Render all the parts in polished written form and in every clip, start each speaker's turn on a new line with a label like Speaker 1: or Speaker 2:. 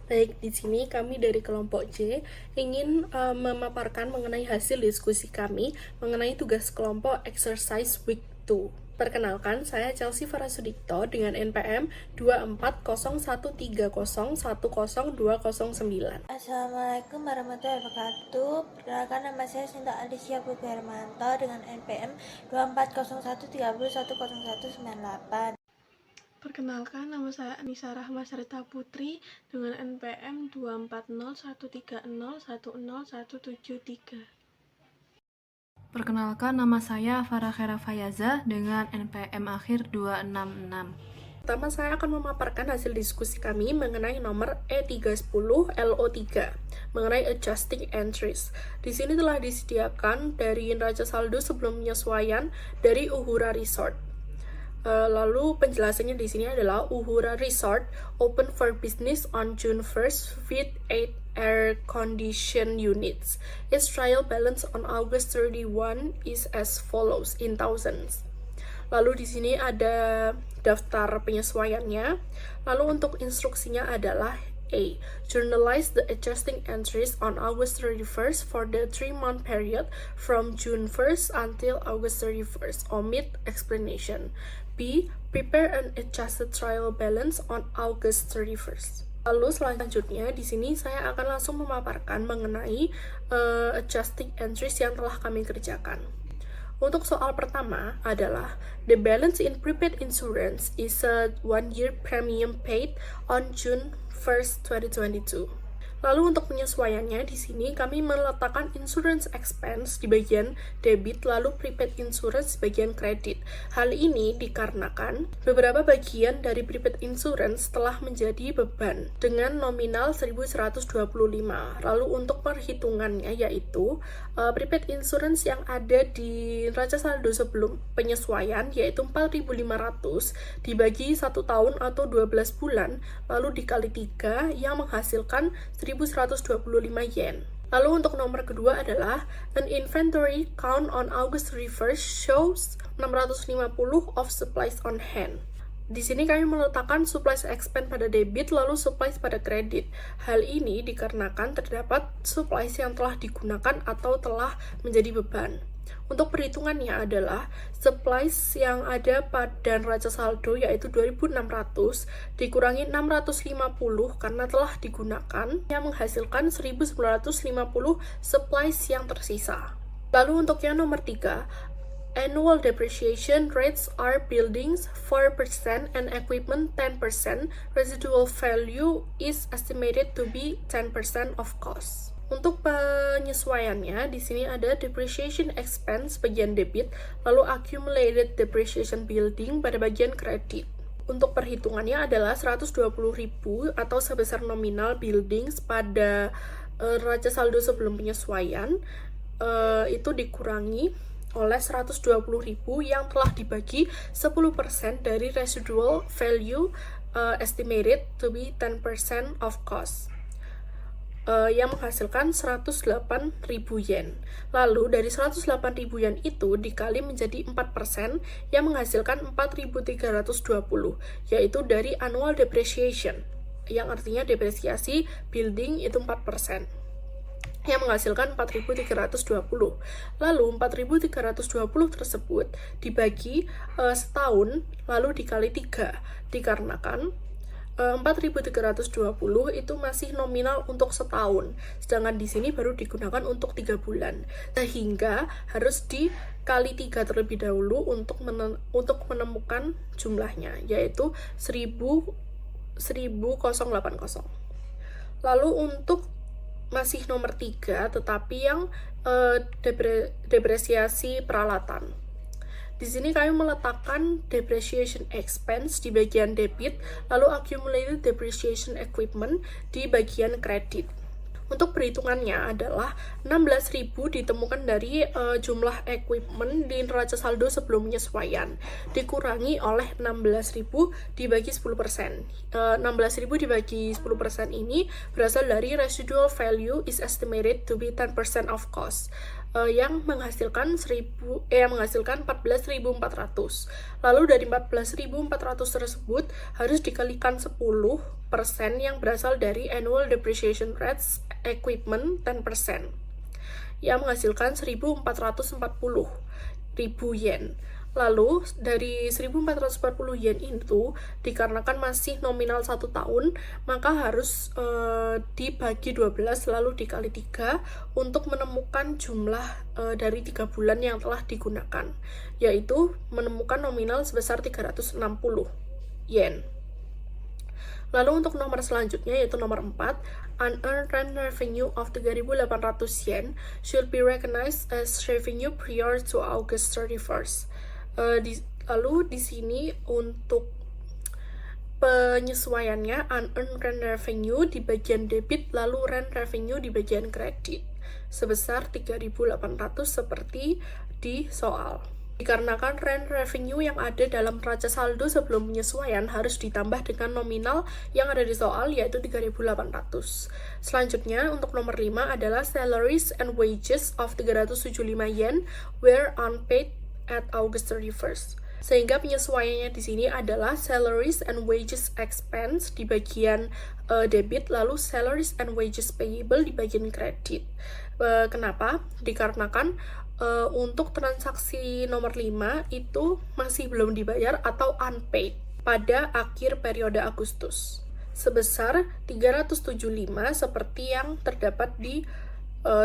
Speaker 1: Baik, di sini kami dari kelompok J ingin memaparkan mengenai hasil diskusi kami mengenai tugas kelompok exercise week 2. Perkenalkan, saya Chelsea Farasudikto dengan NPM 24103010209.
Speaker 2: Assalamualaikum warahmatullahi wabarakatuh. Perkenalkan, nama saya Sinta Alicia Bugarmanto dengan NPM 24130100198.
Speaker 3: Perkenalkan, nama saya Anissa Rahma Sarita Putri dengan NPM 24013010173.
Speaker 4: Perkenalkan, nama saya Farah Khaira Fayaza dengan NPM akhir 266.
Speaker 1: Pertama, saya akan memaparkan hasil diskusi kami mengenai nomor E310 LO3 mengenai adjusting entries. Di sini telah disediakan dari neraca saldo sebelum penyesuaian dari Uhura Resort. Lalu penjelasannya di sini adalah Uhura Resort open for business on June 1st with 8 air condition units. Its trial balance on August 31 is as follows in thousands. Lalu di sini ada daftar penyesuaiannya. Lalu untuk instruksinya adalah A. Journalize the adjusting entries on August 31st for the 3-month period from June 1st until August 31st. Omit explanation. B. Prepare an adjusted trial balance on August 31st. Lalu selanjutnya di sini saya akan langsung memaparkan mengenai adjusting entries yang telah kami kerjakan. Untuk soal pertama adalah the balance in prepaid insurance is a 1-year premium paid on June 1st, 2022. Lalu untuk penyesuaiannya di sini kami meletakkan insurance expense di bagian debit lalu prepaid insurance di bagian kredit. Hal ini dikarenakan beberapa bagian dari prepaid insurance telah menjadi beban dengan nominal 1.125. Lalu untuk perhitungannya yaitu prepaid insurance yang ada di neraca saldo sebelum penyesuaian yaitu 4.500 dibagi 1 tahun atau 12 bulan lalu dikali 3 yang menghasilkan 1.125 yen. Lalu untuk nomor kedua adalah an inventory count on August 31st shows 650 of supplies on hand. Di sini kami meletakkan supplies expense pada debit lalu supplies pada kredit. Hal ini dikarenakan terdapat supplies yang telah digunakan atau telah menjadi beban. Untuk perhitungannya adalah supplies yang ada pada neraca saldo yaitu 2.600 dikurangi 650 karena telah digunakan yang menghasilkan 1.950 supplies yang tersisa. Lalu untuk yang nomor 3, annual depreciation rates are buildings 4% and equipment 10%. Residual value is estimated to be 10% of cost. Untuk penyesuaiannya di sini ada depreciation expense bagian debit, lalu accumulated depreciation building pada bagian kredit. Untuk perhitungannya adalah 120.000 atau sebesar nominal buildings pada neraca saldo sebelum penyesuaian itu dikurangi oleh 120.000 yang telah dibagi 10% dari residual value estimated to be 10% of cost. Yang menghasilkan 108.000 yen. Lalu dari 108.000 yen itu dikali menjadi 4% yang menghasilkan 4.320, yaitu dari annual depreciation, yang artinya depresiasi building itu 4%. Yang menghasilkan 4.320. Lalu 4.320 tersebut dibagi setahun lalu dikali 3 dikarenakan 4.320 itu masih nominal untuk setahun, sedangkan di sini baru digunakan untuk 3 bulan, sehingga harus dikali 3 terlebih dahulu untuk menemukan jumlahnya, yaitu 1.080. Lalu untuk masih nomor 3, tetapi yang depresiasi peralatan. Di sini kami meletakkan depreciation expense di bagian debit, lalu accumulated depreciation equipment di bagian kredit. Untuk perhitungannya adalah 16.000 ditemukan dari jumlah equipment di neraca saldo sebelum penyesuaian dikurangi oleh 16.000 dibagi 10%. 16.000 dibagi 10% ini berasal dari residual value is estimated to be 10% of cost. yang menghasilkan 14.400. Lalu dari 14.400 tersebut harus dikalikan 10% yang berasal dari annual depreciation rates equipment 10%, yang menghasilkan 1.440.000 yen. Lalu dari 1.440 yen itu dikarenakan masih nominal 1 tahun, maka harus dibagi 12 lalu dikali 3 untuk menemukan jumlah dari 3 bulan yang telah digunakan, yaitu menemukan nominal sebesar 360 yen. Lalu untuk nomor selanjutnya, yaitu nomor 4, unearned rent revenue of 3.800 yen should be recognized as revenue prior to August 31st. Lalu di sini untuk penyesuaiannya, unearned rent revenue di bagian debit, lalu rent revenue di bagian kredit sebesar 3.800 seperti di soal. Dikarenakan rent revenue yang ada dalam neraca saldo sebelum penyesuaian harus ditambah dengan nominal yang ada di soal, yaitu 3.800. Selanjutnya, untuk nomor 5 adalah salaries and wages of 375 yen were unpaid at August 31st. Sehingga penyesuaiannya di sini adalah salaries and wages expense di bagian debit, lalu salaries and wages payable di bagian kredit. Kenapa? Dikarenakan untuk transaksi nomor 5 itu masih belum dibayar atau unpaid pada akhir periode Agustus sebesar 375 seperti yang terdapat di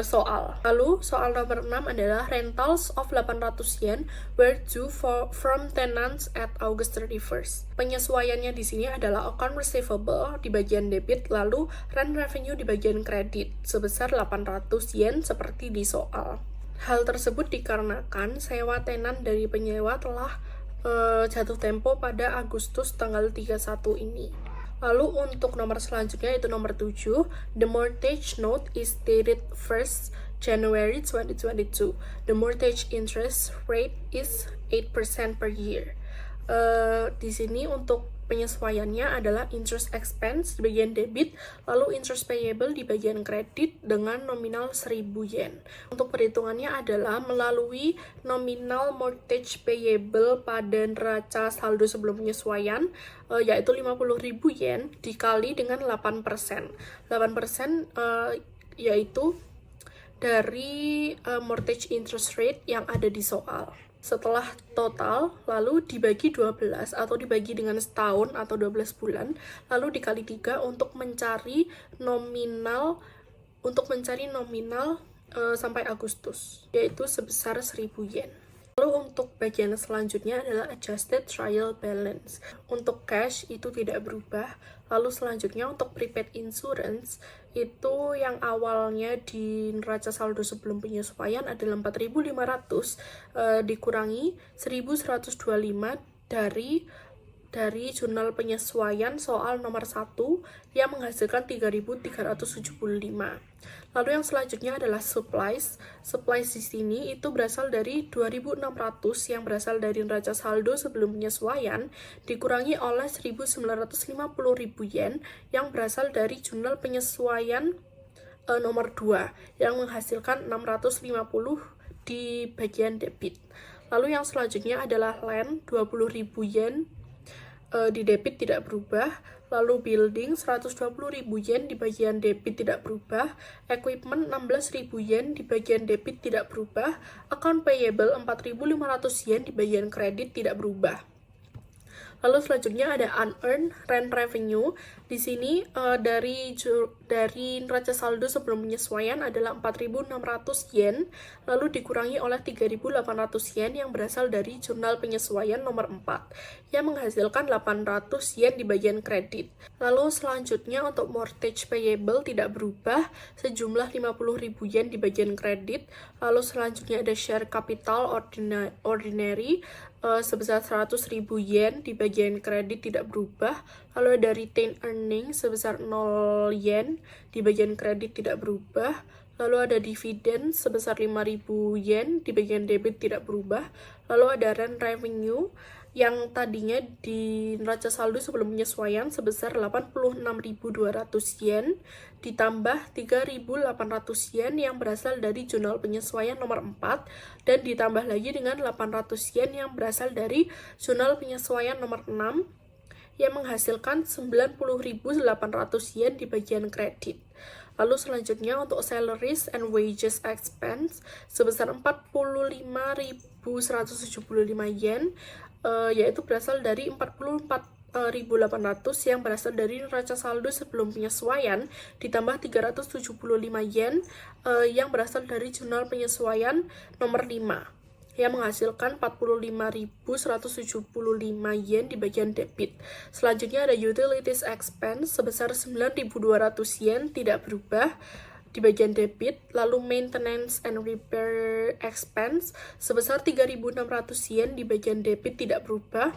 Speaker 1: soal. Lalu soal nomor 6 adalah rentals of 800 yen were due from tenants at August 31st. Penyesuaiannya di sini adalah account receivable di bagian debit, lalu rent revenue di bagian kredit sebesar 800 yen seperti di soal. Hal tersebut dikarenakan sewa tenan dari penyewa telah jatuh tempo pada Agustus tanggal 31 ini. Lalu untuk nomor selanjutnya, yaitu nomor 7, the mortgage note is dated 1st January 2022. The mortgage interest rate is 8% per year. Di sini untuk penyesuaiannya adalah interest expense di bagian debit, lalu interest payable di bagian kredit dengan nominal 1.000 yen. Untuk perhitungannya adalah melalui nominal mortgage payable pada neraca saldo sebelum penyesuaian, yaitu 50.000 yen dikali dengan 8%. 8% yaitu dari mortgage interest rate yang ada di soal. Setelah total, lalu dibagi 12 atau dibagi dengan setahun atau 12 bulan, lalu dikali 3 untuk mencari nominal sampai Agustus, yaitu sebesar 1.000 yen. Lalu untuk bagian selanjutnya adalah adjusted trial balance. Untuk cash itu tidak berubah. Lalu selanjutnya untuk prepaid insurance itu yang awalnya di neraca saldo sebelum penyesuaian adalah 4.500 dikurangi 1.125 dari jurnal penyesuaian soal nomor 1 yang menghasilkan 3.375. Lalu yang selanjutnya adalah supplies. Supplies di sini itu berasal dari 2.600 yang berasal dari neraca saldo sebelum penyesuaian dikurangi oleh 1.950.000 yen yang berasal dari jurnal penyesuaian nomor 2 yang menghasilkan 650 di bagian debit. Lalu yang selanjutnya adalah land 20.000 yen di debit tidak berubah, lalu building 120.000 yen di bagian debit tidak berubah, equipment 16.000 yen di bagian debit tidak berubah, account payable 4.500 yen di bagian kredit tidak berubah. Lalu selanjutnya ada unearned rent revenue. Di sini dari neraca saldo sebelum penyesuaian adalah 4.600 yen, lalu dikurangi oleh 3.800 yen yang berasal dari jurnal penyesuaian nomor 4 yang menghasilkan 800 yen di bagian kredit. Lalu selanjutnya untuk mortgage payable tidak berubah, sejumlah 50.000 yen di bagian kredit. Lalu selanjutnya ada share capital ordinary sebesar 100.000 yen di bagian kredit tidak berubah. Lalu ada retain earnings sebesar 0 yen di bagian kredit tidak berubah. Lalu ada dividen sebesar 5.000 yen di bagian debit tidak berubah. Lalu ada rent revenue yang tadinya di neraca saldo sebelum penyesuaian sebesar 86.200 yen ditambah 3.800 yen yang berasal dari jurnal penyesuaian nomor 4 dan ditambah lagi dengan 800 yen yang berasal dari jurnal penyesuaian nomor 6 yang menghasilkan 90.800 yen di bagian kredit. Lalu selanjutnya untuk salaries and wages expense sebesar 45.175 yen, yaitu berasal dari 44.800 yang berasal dari neraca saldo sebelum penyesuaian ditambah 375 yen yang berasal dari jurnal penyesuaian nomor 5 yang menghasilkan 45.175 yen di bagian debit. Selanjutnya ada utilities expense sebesar 9.200 yen tidak berubah di bagian debit, lalu maintenance and repair expense sebesar 3.600 yen di bagian debit tidak berubah.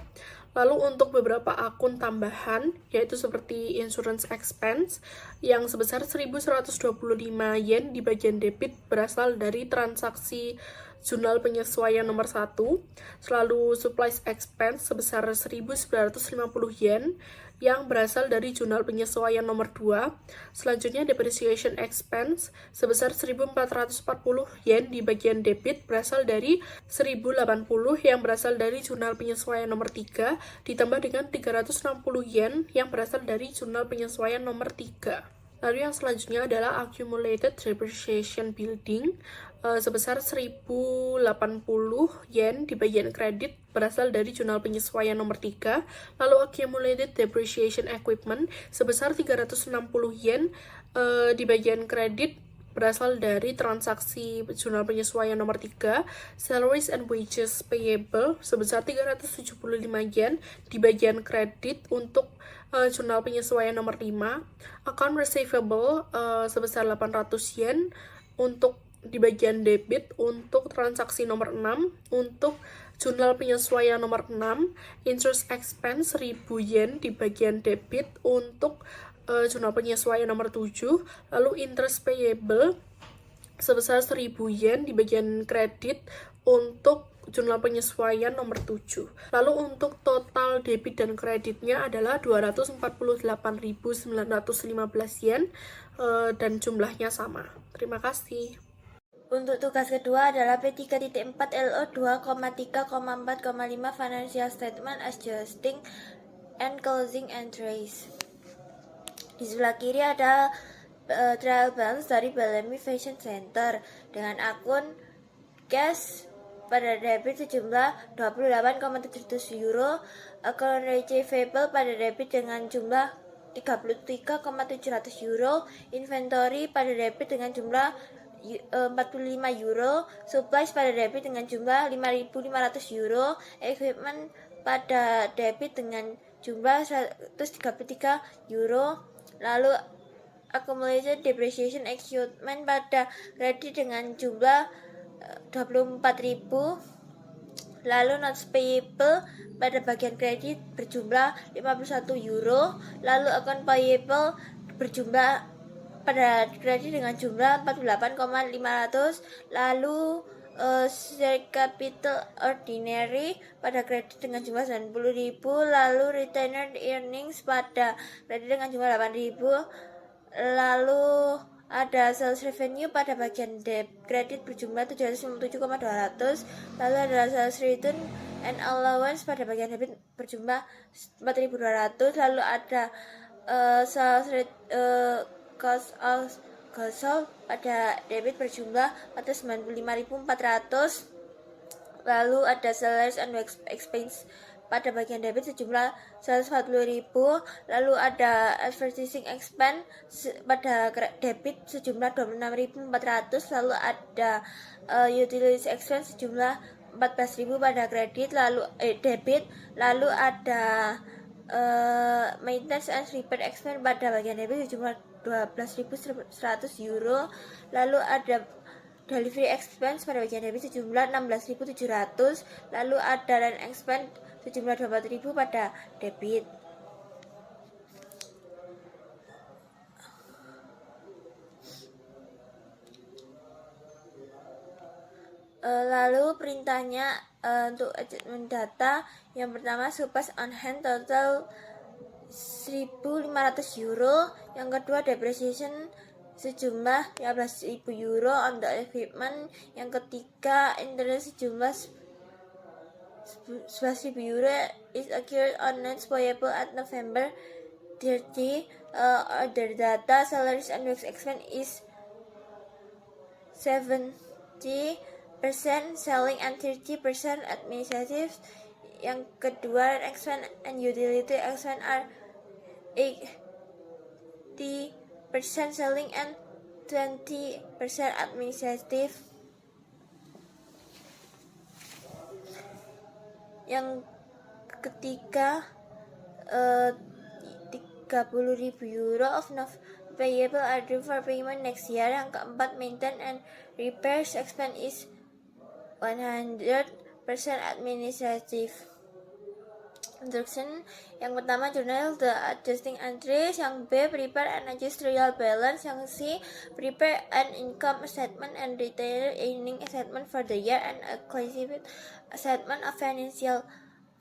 Speaker 1: Lalu untuk beberapa akun tambahan, yaitu seperti insurance expense, yang sebesar 1.125 yen di bagian debit berasal dari transaksi jurnal penyesuaian nomor 1, selalu supplies expense sebesar 1.950 yen yang berasal dari jurnal penyesuaian nomor 2. Selanjutnya depreciation expense sebesar 1.440 yen di bagian debit berasal dari 1.080 yang berasal dari jurnal penyesuaian nomor 3 ditambah dengan 360 yen yang berasal dari jurnal penyesuaian nomor 3. Lalu yang selanjutnya adalah accumulated depreciation building sebesar 1.080 yen di bagian kredit berasal dari jurnal penyesuaian nomor 3. Lalu accumulated depreciation equipment sebesar 360 yen di bagian kredit berasal dari transaksi jurnal penyesuaian nomor 3. Salaries and wages payable sebesar 375 yen di bagian kredit untuk jurnal penyesuaian nomor 5. Account receivable sebesar 800 yen untuk di bagian debit untuk transaksi nomor 6. Untuk jurnal penyesuaian nomor 6, interest expense 1.000 yen di bagian debit untuk jurnal penyesuaian nomor 7. Lalu interest payable sebesar 1.000 yen di bagian kredit untuk jurnal penyesuaian nomor 7. Lalu untuk total debit dan kreditnya adalah 248.915 yen dan jumlahnya sama. Terima kasih.
Speaker 2: Untuk tugas kedua adalah P3.4 LO 2,3,4,5 Financial Statement Adjusting and Closing Entries. Di sebelah kiri ada trial balance dari Bellamy Fashion Center dengan akun cash pada debit sejumlah 28,700 euro, account receivable pada debit dengan jumlah 33,700 euro, inventory pada debit dengan jumlah 45 euro, supplies pada debit dengan jumlah 5.500 euro, equipment pada debit dengan jumlah 133 euro, lalu accumulated depreciation equipment pada kredit dengan jumlah 24.000, lalu notes payable pada bagian kredit berjumlah 51 euro, lalu account payable berjumlah pada kredit dengan jumlah 48,500, lalu share capital ordinary pada kredit dengan jumlah 90.000, lalu retained earnings pada kredit dengan jumlah 8.000, lalu ada sales revenue pada bagian kredit berjumlah 757,200, lalu ada sales return and allowance pada bagian debit berjumlah 4.200, lalu ada sales cost of goods sold pada debit berjumlah 495.400, lalu ada salaries and expense pada bagian debit sejumlah 140.000, lalu ada advertising expense pada debit sejumlah 26.400, lalu ada utilities expense sejumlah 14.000 pada kredit lalu debit, lalu ada maintenance and repair expense pada bagian debit sejumlah 12.100 euro, lalu ada delivery expense pada bagian debit sejumlah 16.700, lalu ada land expense sejumlah 24.000 pada debit. Lalu perintahnya untuk adjustment data, yang pertama supplies on hand total 1.500 euro, yang kedua depreciation sejumlah 15.000 euro on the equipment, yang ketiga interest sejumlah 11.000 euro is accrued on notes payable at November 30. Other data, salaries and works expense is 70% selling and 30% administrative. Yang kedua, expense and utility expense are 80% selling and 20% administrative. Yang ketiga, 30.000 euro of payable are due for payment next year. Yang keempat, maintenance and repairs expense is 100% administrative. Instruction, yang pertama journal the adjusting entries, yang B prepare and adjust trial balance, yang C prepare an income statement and detailed earning statement for the year and a classified statement of financial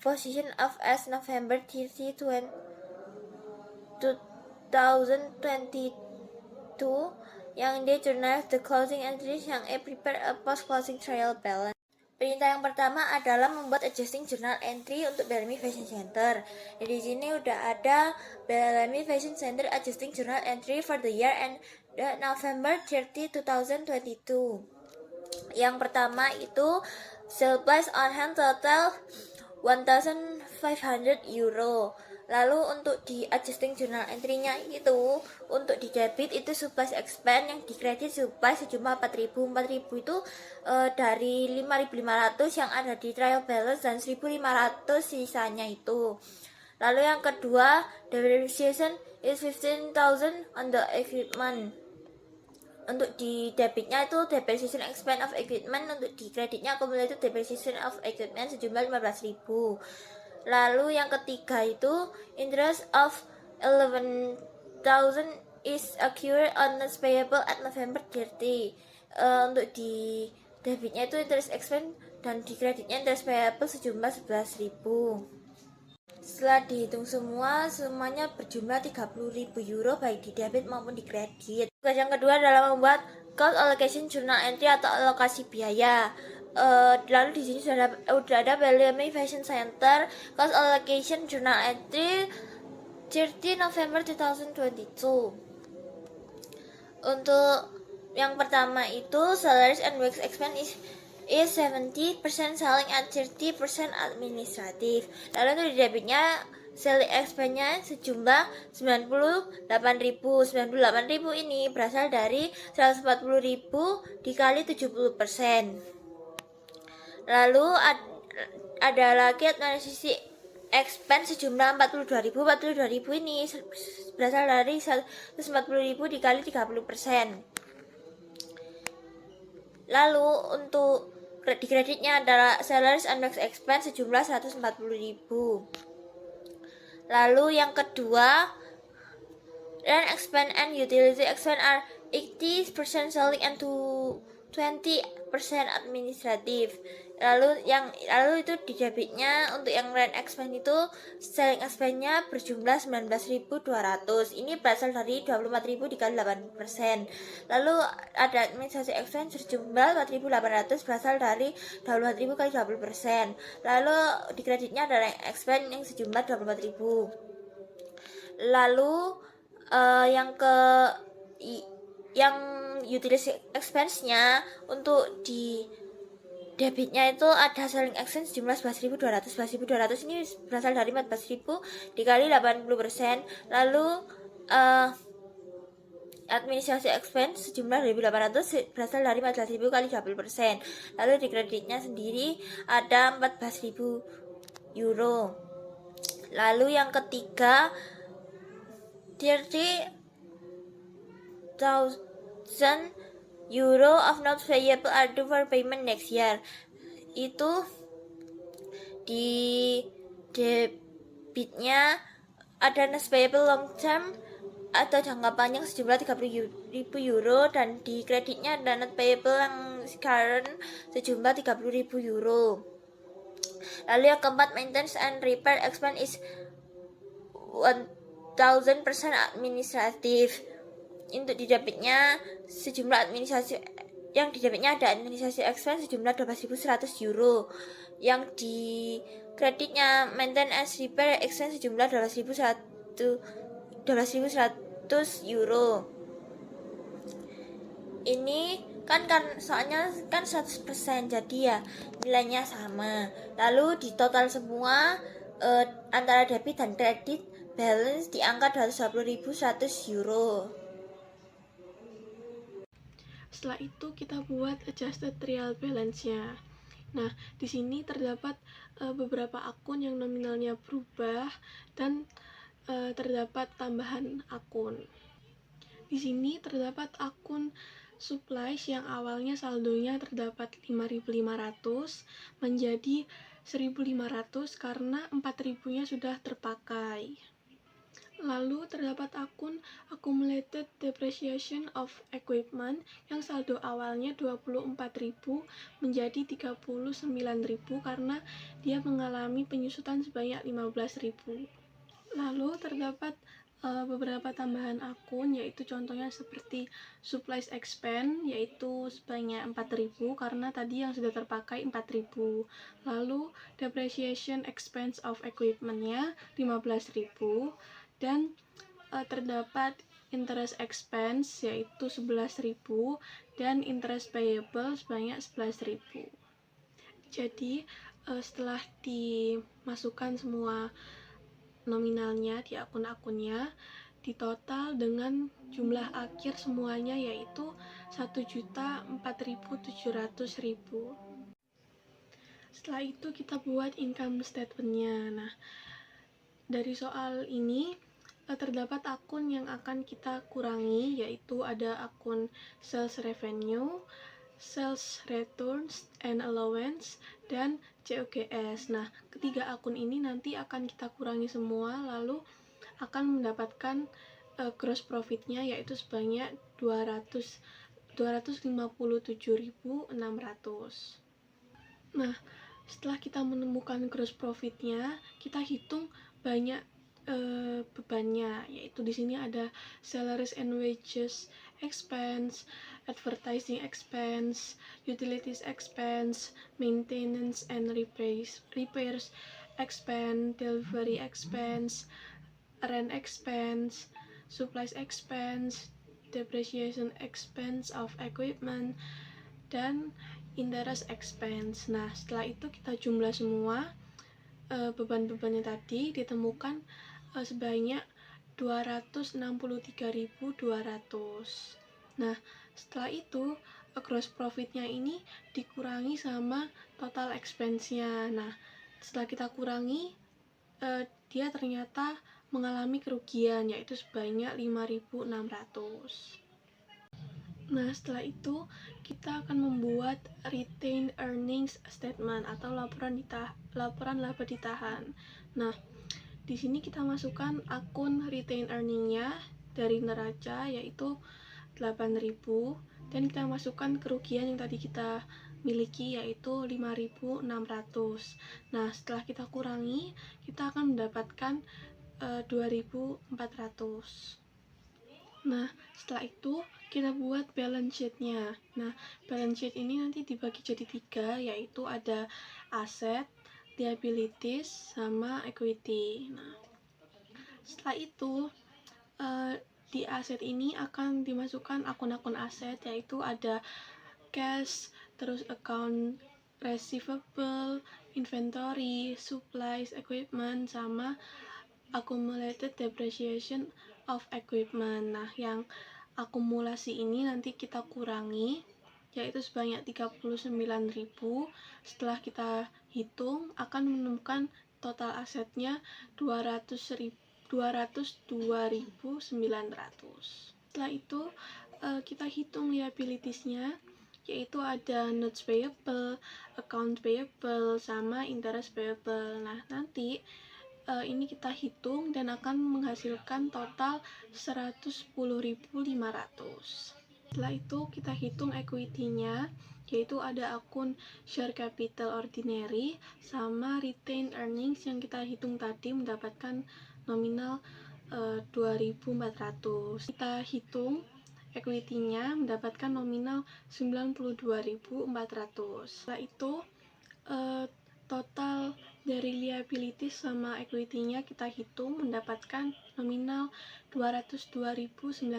Speaker 2: position of as November 30, 2022. Yang D journal the closing entries, yang E prepare a post closing trial balance. Perintah yang pertama adalah membuat adjusting journal entry untuk Bellamy Fashion Center. Di sini udah ada Bellamy Fashion Center adjusting journal entry for the year and November 30, 2022. Yang pertama itu supplies on hand total 1.500 euro. Lalu untuk di adjusting journal entry-nya itu, untuk di debit itu supplies expense, yang di kredit supplies sejumlah 4.000 itu dari 5.500 yang ada di trial balance dan 1.500 sisanya itu. Lalu yang kedua, depreciation is 15.000 on the equipment. Untuk di debitnya itu depreciation expense of equipment, untuk di kreditnya cumulative depreciation of equipment sejumlah 15.000. Lalu yang ketiga itu interest of 11.000 is accrued on notes payable at November 30. Untuk di debitnya itu interest expense dan di kreditnya interest payable sejumlah 11.000. Setelah dihitung semuanya berjumlah 30.000 euro baik di debit maupun di kredit. Tugas yang kedua adalah membuat cost allocation journal entry atau alokasi biaya. Lalu di sini sudah ada Bellamy Fashion Center cost allocation journal entry 30 November 2022. Untuk yang pertama itu salaries and works expense is 70% selling and 30% administrative. Lalu untuk di debitnya selling expense-nya sejumlah 98.000. 98.000 ini berasal dari 140.000 dikali 70%. Lalu ada lagi administrasi expense sejumlah 42.000. 42.000 ini berasal dari 140.000 dikali 30%. Lalu untuk di kreditnya adalah salaries and works expense sejumlah 140.000. Lalu yang kedua, rent expense and utility expense are 80% selling and 20% administrative. Lalu itu di debitnya untuk yang rent expense itu selling expense-nya berjumlah 19.200. Ini berasal dari 24.000 dikali 8%. Lalu ada administrasi expense berjumlah 4.800 berasal dari 24.000 kali 20%. Lalu di kreditnya ada rent expense yang sejumlah 24.000. Lalu yang utility expense-nya untuk di debitnya itu ada selling expense jumlah 11.200. 11.200 ini berasal dari 14.000 dikali 80%. Lalu administrasi expense sejumlah 2.800 berasal dari 14.000 kali 20%. Lalu di kreditnya sendiri ada 14.000 euro. Lalu yang ketiga, 30.000 euro of notes payable are due for payment next year. Itu di debitnya ada notes payable long term atau jangka panjang sejumlah 30.000 euro, dan di kreditnya ada net payable yang current sejumlah 30.000 euro. Lalu yang keempat, maintenance and repair expense is 1000% administratif. Untuk di debitnya sejumlah administrasi yang di debitnya ada administrasi expense sejumlah 12.100 euro. Yang di kreditnya maintenance and repair expense sejumlah 12.100 euro. Ini kan soalnya kan 100%, jadi ya nilainya sama. Lalu di total semua antara debit dan kredit balance di angka 220.100 euro.
Speaker 3: Setelah itu kita buat adjusted real balance-nya. Nah, di sini terdapat beberapa akun yang nominalnya berubah dan terdapat tambahan akun. Di sini terdapat akun supplies yang awalnya saldonya terdapat 5.500 menjadi 1.500 karena 4.000-nya sudah terpakai. Lalu terdapat akun accumulated depreciation of equipment yang saldo awalnya 24.000 menjadi 39.000 karena dia mengalami penyusutan sebanyak 15.000. Lalu terdapat beberapa tambahan akun, yaitu contohnya seperti supplies expense yaitu sebanyak 4.000 karena tadi yang sudah terpakai 4.000. Lalu depreciation expense of equipment-nya 15.000 dan terdapat interest expense yaitu 11.000 dan interest payable sebanyak 11.000. Jadi setelah dimasukkan semua nominalnya di akun-akunnya, ditotal dengan jumlah akhir semuanya yaitu 1.004.700.000. Setelah itu kita buat income statement-nya. Nah, dari soal ini terdapat akun yang akan kita kurangi, yaitu ada akun sales revenue, sales returns and allowance, dan COGS. Nah, ketiga akun ini nanti akan kita kurangi semua, lalu akan mendapatkan gross profit-nya yaitu sebanyak 257.600. Nah, setelah kita menemukan gross profit-nya, kita hitung banyak bebannya, yaitu di sini ada salaries and wages expense, advertising expense, utilities expense, maintenance and repairs expense, delivery expense, rent expense, supplies expense, depreciation expense of equipment, dan interest expense. Nah, setelah itu kita jumlah semua beban-bebannya tadi, ditemukan sebanyak 263.200. Nah, setelah itu gross profit-nya ini dikurangi sama total expense-nya. Nah, setelah kita kurangi, dia ternyata mengalami kerugian yaitu sebanyak 5.600. Nah, setelah itu kita akan membuat retained earnings statement atau laporan laba ditahan. Nah, di sini kita masukkan akun retained earning-nya dari neraca yaitu 8.000 dan kita masukkan kerugian yang tadi kita miliki yaitu 5.600. Nah, setelah kita kurangi, kita akan mendapatkan 2.400. Nah, setelah itu kita buat balance sheet-nya. Nah, balance sheet ini nanti dibagi jadi 3, yaitu ada aset, liabilities, sama equity. Nah, setelah itu di aset ini akan dimasukkan akun-akun aset, yaitu ada cash, terus account receivable, inventory, supplies, equipment, sama accumulated depreciation of equipment. Nah, yang akumulasi ini nanti kita kurangi yaitu sebanyak 39.000. Setelah kita hitung akan menemukan total asetnya 202.900. Setelah itu kita hitung liabilities-nya, yaitu ada notes payable, account payable, sama interest payable. Nah, nanti ini kita hitung dan akan menghasilkan total 110.500. Setelah itu kita hitung equity-nya, yaitu ada akun share capital ordinary sama retained earnings yang kita hitung tadi mendapatkan nominal 2.400. Kita hitung equity-nya mendapatkan nominal 92.400. Setelah itu total dari liabilities sama equity-nya kita hitung mendapatkan nominal 202.900,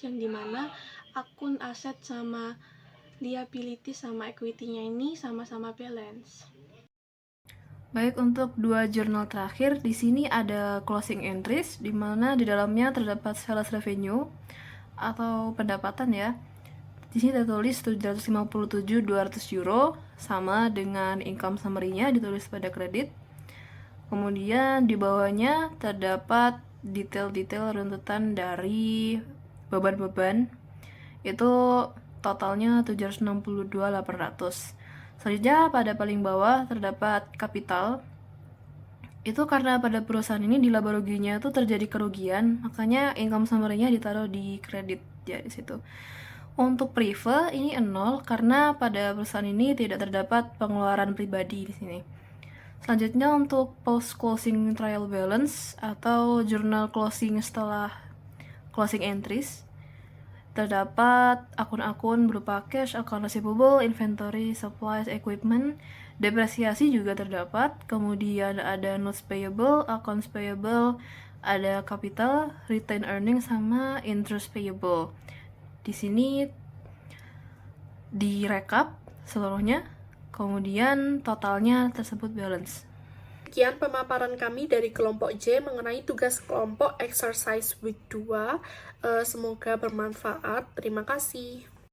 Speaker 3: yang dimana akun aset sama liabilities sama equity-nya ini sama-sama balance.
Speaker 4: Baik, untuk dua jurnal terakhir, di sini ada closing entries, di mana di dalamnya terdapat sales revenue atau pendapatan ya. Di sini tertulis 757.200 euro, sama dengan income summary-nya ditulis pada kredit. Kemudian di bawahnya terdapat detail-detail runtutan dari beban-beban. Itu totalnya 762.800. Selanjutnya pada paling bawah terdapat kapital. Itu karena pada perusahaan ini di laba ruginya itu terjadi kerugian, makanya income summary-nya ditaruh di kredit ya di situ. Untuk prive ini 0 karena pada perusahaan ini tidak terdapat pengeluaran pribadi di sini. Selanjutnya untuk post closing trial balance atau jurnal closing setelah closing entries, terdapat akun-akun berupa cash, account receivable, inventory, supplies, equipment, depresiasi juga terdapat, kemudian ada notes payable, accounts payable, ada capital, retained earnings, sama interest payable. Di sini direkap seluruhnya, kemudian totalnya tersebut balance.
Speaker 1: Sekian pemaparan kami dari kelompok J mengenai tugas kelompok exercise week 2. Semoga bermanfaat. Terima kasih.